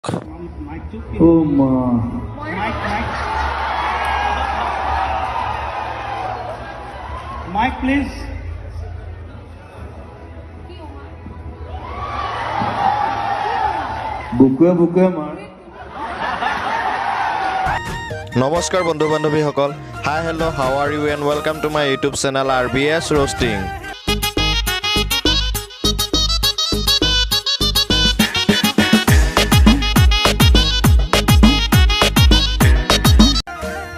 Oh my. Mic, please. বুকুৱে মাৰ নমস্কাৰ বন্ধু বান্ধৱীসকল hi hello' how are you and welcome to my YouTube channel R.B.S roasting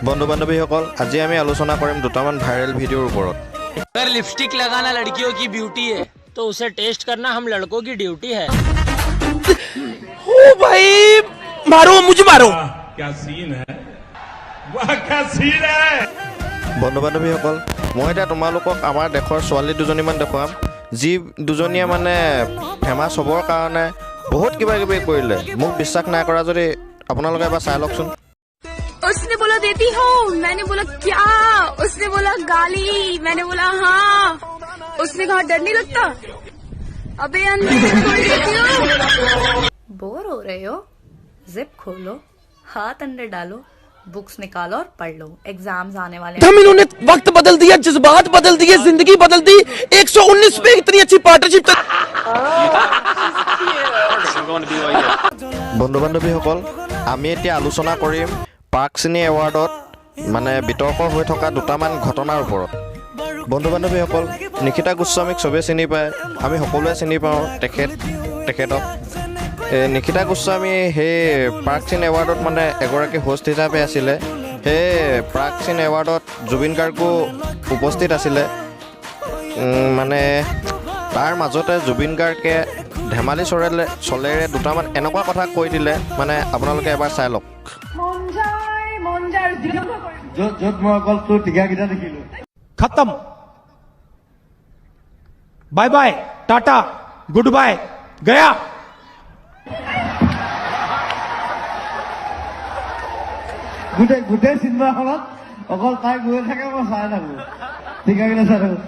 বন্ধু বান্ধৱীসকল আজি আমি আলোচনা কৰিম দুটামান ভাইৰেল ভিডিঅ'ৰ ওপৰত अगर लिपस्टिक लगाना लड़कियों की ब्यूटी है तो उसे टेस्ट करना हम लड़कों की ड्यूटी है। ओ भाई मारो मुझे मारो क्या सीन है वाह क्या सीन है বন্ধু বান্ধৱীসকল মই এতিয়া তোমালোকক আমাৰ দেশৰ ছোৱালী দুজনীমান দেখুৱাম যি দুজনীয়ে মানে ফেমাছ হ'বৰ কাৰণে বহুত কিবা কিবি কৰিলে মোক বিশ্বাস নাই কৰা যদি আপোনালোকে এবাৰ চাই লওকচোন उसने बोला देती हूँ, मैंने बोला क्या, उसने बोला गाली, मैंने बोला हाँ, उसने कहा डर नहीं लगता, अबे अंदर छोड़ देती हूँ। बोर हो रहे हो? जिप खोलो, हाथ अंदर डालो, बुक्स निकालो और पढ़ लो। एग्जाम्स आने वाले हैं। हम इन्होंने वक्त बदल दिया, जज्बात बदल दिए, जिंदगी बदल दी। 119 में इतनी अच्छी पार्टनरशिप বন্ধু বান্ধৱীসকল আমি এতিয়া আলোচনা কৰিম পাৰ্কচিনি এৱাৰ্ডত মানে বিতৰ্ক হৈ থকা দুটামান ঘটনাৰ ওপৰত বন্ধু বান্ধৱীসকল নিকিতা গোস্বামীক চবেই চিনি পায় আমি সকলোৱে চিনি পাওঁ তেখেতক নিকিতা গোস্বামী সেই পাৰ্কচিনি এৱাৰ্ডত মানে এগৰাকী হোষ্ট হিচাপে আছিলে সেই পাৰ্কচিনি এৱাৰ্ডত জুবিন গাৰ্গো উপস্থিত আছিলে মানে তাৰ মাজতে জুবিন গাৰ্গে ধেমালি চলেৰে দুটামান এনেকুৱা কথা কৈ দিলে মানে আপোনালোকে এবাৰ চাই লওক য'ত মই অকল তোৰ টিকাকেইটা দেখিলো खत्म bye bye tata good bye गया গোটেই চিনেমাখনত অকল তাই গৈ থাকে মই চাই থাকো টিকাকেইটা চাই থাকো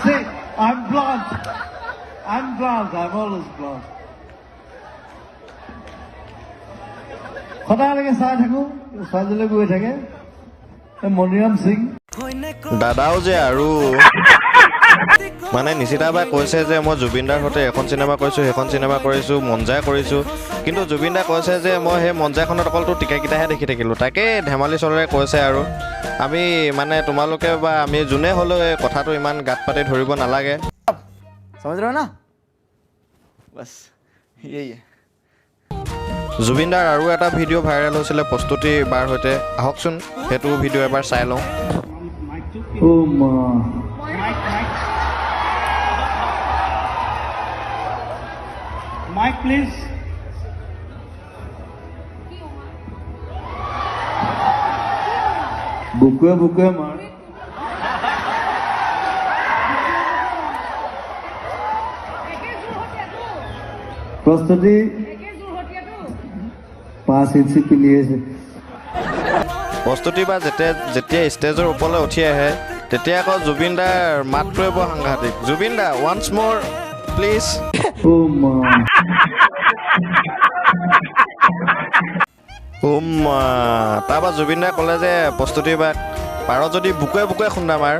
See, I'm blonde. I'm always blonde. সদায়লৈকে চাই থাকো ছোৱালীজনী গৈ থাকে মনিৰাম সিং দাদাও যে আৰু মানে নিচিতা বাই কৈছে যে মই জুবিন দাৰ সৈতে এখন চিনেমা কৰিছোঁ সেইখন চিনেমা কৰিছোঁ মঞ্জাই কৰিছোঁ কিন্তু জুবিন দাই কৈছে যে মই সেই মঞ্জাখনত অকলতো টিকাকেইটাহে দেখি থাকিলোঁ তাকে ধেমালি চলেৰে কৈছে আৰু আমি মানে তোমালোকে বা আমি যোনে হ'লেও এই কথাটো ইমান গাত পাতি ধৰিব নালাগে समझ रहे हो ना बस यही है জুবিন দাৰ আৰু এটা ভিডিঅ' ভাইৰেল হৈছিলে প্ৰস্তুতি বাৰ সৈতে আহকচোন সেইটো ভিডিঅ' এবাৰ চাই লওঁ Oh my. Mic, please. বুকুৱে মাৰ প্ৰস্তুতি 5 ইঞ্চি পিলি আছে প্ৰস্তুতি বা যেতিয়া ষ্টেজৰ ওপৰলৈ উঠি আহে তেতিয়া আকৌ জুবিন দাৰ মাতটোৱে বৰ সাংঘাতিক জুবিন দা ওৱান্স মোৰ প্লিজ Oh my. তাৰপৰা জুবিন দাই ক'লে যে প্ৰস্তুতি বা পাৰ যদি বুকুৱে খুন্দা মাৰ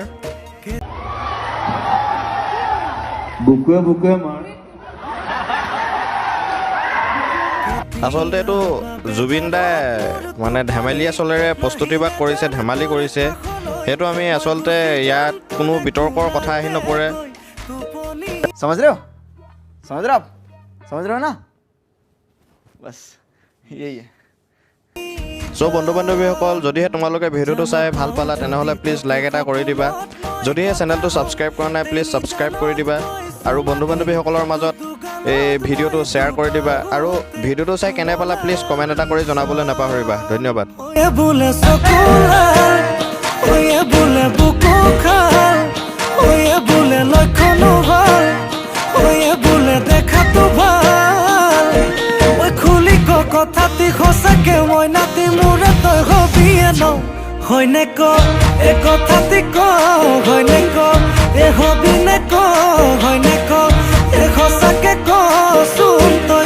বুকুৱে মাৰ আচলতে এইটো জুবিন দাই মানে ধেমালীয়া চলেৰে প্ৰস্তুতি বাক কৰিছে ধেমালি কৰিছে সেইটো আমি আচলতে ইয়াত কোনো বিতৰ্কৰ কথা আহি নপৰে समझ रहे हो ना बस यही है চ' বন্ধু বান্ধৱীসকল যদিহে তোমালোকে ভিডিঅ'টো চাই ভাল পালা তেনেহ'লে প্লিজ লাইক এটা কৰি দিবা যদিহে চেনেলটো ছাবস্ক্ৰাইব কৰা নাই প্লিজ ছাবস্ক্ৰাইব কৰি দিবা আৰু বন্ধু বান্ধৱীসকলৰ মাজত এই ভিডিঅ'টো শ্বেয়াৰ কৰি দিবা আৰু ভিডিঅ'টো চাই কেনে পালা প্লিজ কমেণ্ট এটা কৰি জনাবলৈ নাপাহৰিবা ধন্যবাদ কথাটি সঁচাকে মই নাতি মোৰে তই হবিয়ে ন হয়নে ক এ কথাটি ক হয়নে ক এ হবি নে ক হয়নে ক এ সঁচাকে ক চোন তই